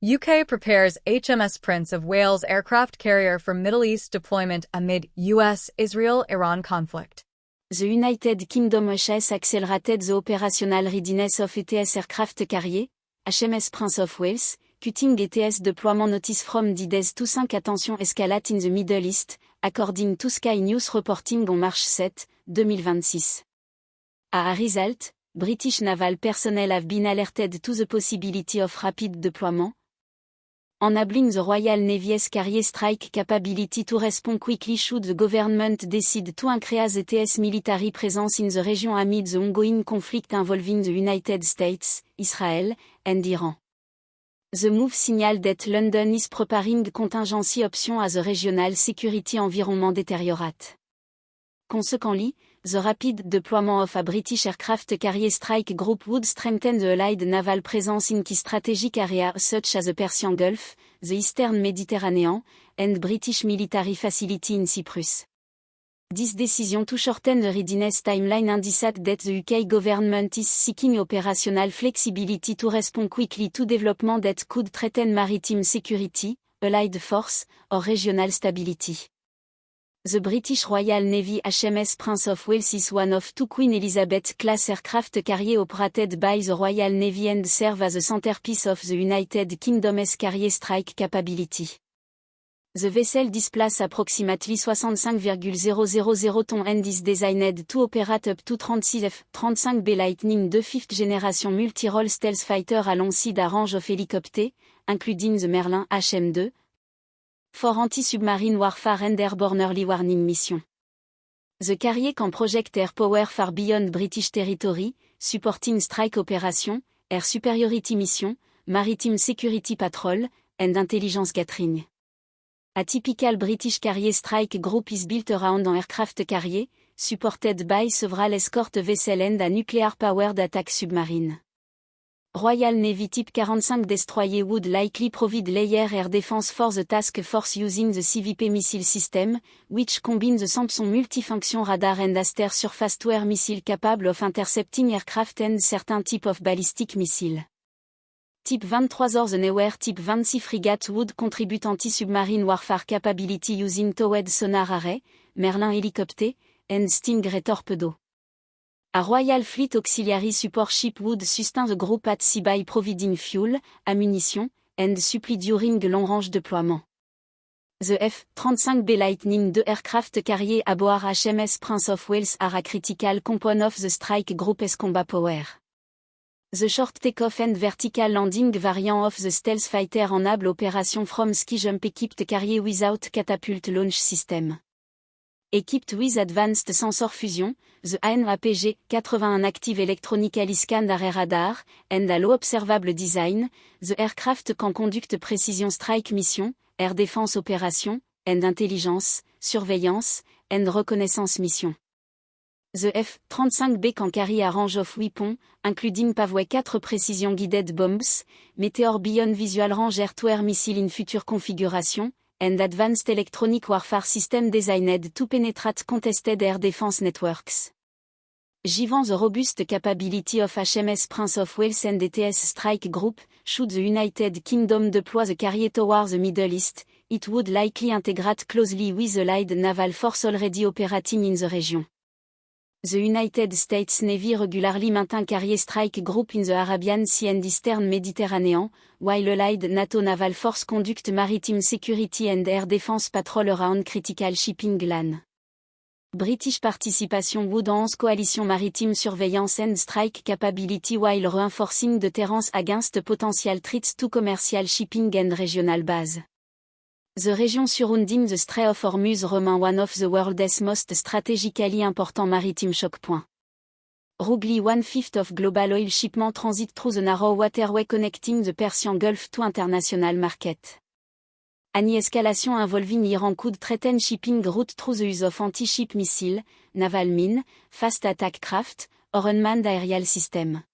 UK prepares HMS Prince of Wales aircraft carrier for Middle East deployment amid US-Israel-Iran conflict. The United Kingdom HMS accelerated the operational readiness of ETS aircraft carrier, HMS Prince of Wales, cutting ETS deployment notice from D-Days to 5 attention escalate in the Middle East, according to Sky News reporting on March 7, 2026. As a result, British naval personnel have been alerted to the possibility of rapid deployment, enabling the Royal Navy's carrier strike capability to respond quickly should the government decide to increase ETS military presence in the region amid the ongoing conflict involving the United States, Israel, and Iran. The move signals that London is preparing contingency option as the regional security environment deteriorates. Consequently, the rapid deployment of a British aircraft carrier strike group would strengthen the Allied naval presence in key strategic areas such as the Persian Gulf, the Eastern Mediterranean, and British military facility in Cyprus. This decision to shorten the readiness timeline indicates that the UK government is seeking operational flexibility to respond quickly to development that could threaten maritime security, allied force, or regional stability. The British Royal Navy HMS Prince of Wales is one of two Queen Elizabeth-class aircraft carrier operated by the Royal Navy and serve as the centerpiece of the United Kingdom's carrier strike capability. The vessel displaces approximately 65,000 tons and is designed to operate up to 36 F-35B Lightning II fifth-generation multi-role stealth fighter alongside a range of helicopters, including the Merlin HM2, for anti-submarine warfare and airborne early warning mission. The carrier can project air power far beyond British territory, supporting strike operation, air superiority mission, maritime security patrol, and intelligence gathering. A typical British carrier strike group is built around an aircraft carrier, supported by several escort vessels and a nuclear-powered attack submarine. Royal Navy Type 45 destroyer would likely provide layer air defense for the task force using the CVP missile system, which combines the Samson multifunction radar and Aster surface-to-air missile capable of intercepting aircraft and certain type of ballistic missile. Type 23 Eisenhower Type 26 frigate would contribute anti-submarine warfare capability using towed sonar array, Merlin helicopter, and Stingray torpedo. A Royal Fleet Auxiliary Support Ship would sustain the group at sea by providing fuel, ammunition, and supply during long-range deployment. The F-35B Lightning II aircraft carrier aboard HMS Prince of Wales are a critical component of the strike group's combat power. The short takeoff and vertical landing variant of the stealth fighter enable operation from ski jump equipped carrier without catapult launch system. Equipped with advanced sensor fusion, the AN/APG-81 active electronically scanned array radar, and a low observable design, the aircraft can conduct precision strike mission, air defense operation, and intelligence, surveillance, and reconnaissance mission. The F-35B can carry a range of weapons, including PAV 4 precision guided bombs, Meteor Beyond Visual Range air-to-air missile in future configuration, and advanced electronic warfare system designed to penetrate contested air defense networks. Given the robust capability of HMS Prince of Wales and ETS strike group, should the United Kingdom deploy the carrier towards the Middle East, it would likely integrate closely with the Allied naval force already operating in the region. The United States Navy regularly maintains carrier strike group in the Arabian Sea and Eastern Mediterranean, while Allied NATO naval force conduct maritime security and air defense patrol around critical shipping lanes. British participation would enhance coalition maritime surveillance and strike capability while reinforcing deterrence against potential threats to commercial shipping and regional bases. The region surrounding the Strait of Hormuz remains one of the world's most strategically important maritime choke points. Roughly 1/5 of global oil shipment transit through the narrow waterway connecting the Persian Gulf to international market. Any escalation involving Iran could threaten shipping route through the use of anti-ship missile, naval mine, fast attack craft, or unmanned aerial system.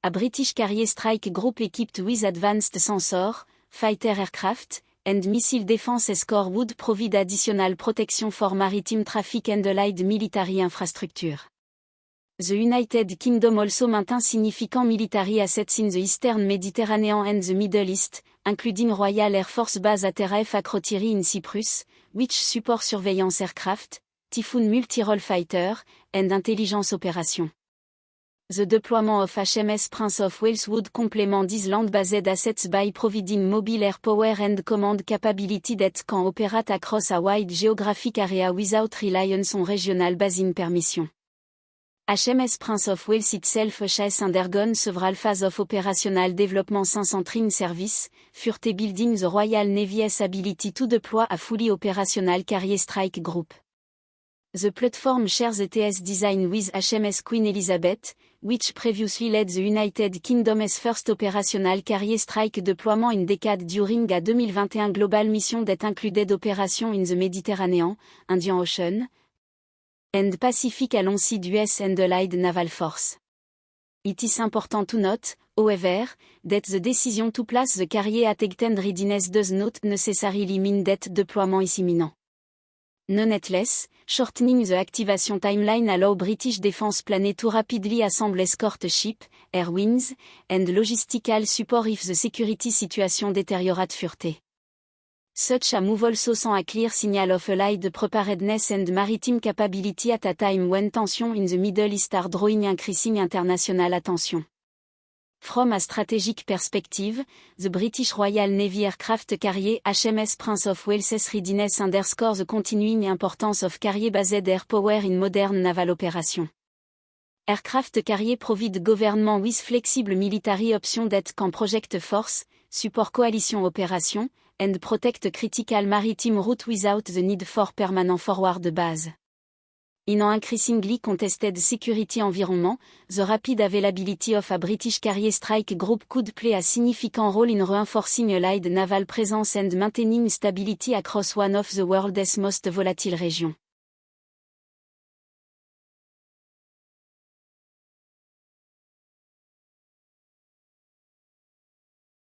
A British carrier strike group equipped with advanced sensor, fighter aircraft, and missile defense escort would provide additional protection for maritime traffic and allied military infrastructure. The United Kingdom also maintains significant military assets in the Eastern Mediterranean and the Middle East, including Royal Air Force Base at RAF Akrotiri in Cyprus, which support surveillance aircraft, Typhoon multi-role fighter, and intelligence operation. The deployment of HMS Prince of Wales would complement these land-based assets by providing mobile air power and command capability that can operate across a wide geographic area without reliance on regional basing permission. HMS Prince of Wales itself has undergone several phases of operational development since entering service, further building the Royal Navy's ability to deploy a fully operational carrier strike group. The platform shares ETS design with HMS Queen Elizabeth, which previously led the United Kingdom's first operational carrier strike deployment in decade during a 2021 global mission that included operations in the Mediterranean, Indian Ocean, and Pacific alongside US and Allied naval force. It is important to note, however, that the decision to place the carrier at heightened readiness does not necessarily mean that deployment is imminent. Nonetheless, shortening the activation timeline allow British Defence Plane to rapidly assemble escort ship, air wings, and logistical support if the security situation deteriorates further. Such a move also sends a clear signal of allied preparedness and maritime capability at a time when tensions in the Middle East are drawing increasing international attention. From a strategic perspective, the British Royal Navy aircraft carrier HMS Prince of Wales's readiness underscores the continuing importance of carrier-based air power in modern naval operations. Aircraft carrier provide government with flexible military options that can project force, support coalition operations, and protect critical maritime routes without the need for permanent forward base. In an increasingly contested security environment, the rapid availability of a British carrier strike group could play a significant role in reinforcing allied naval presence and maintaining stability across one of the world's most volatile regions.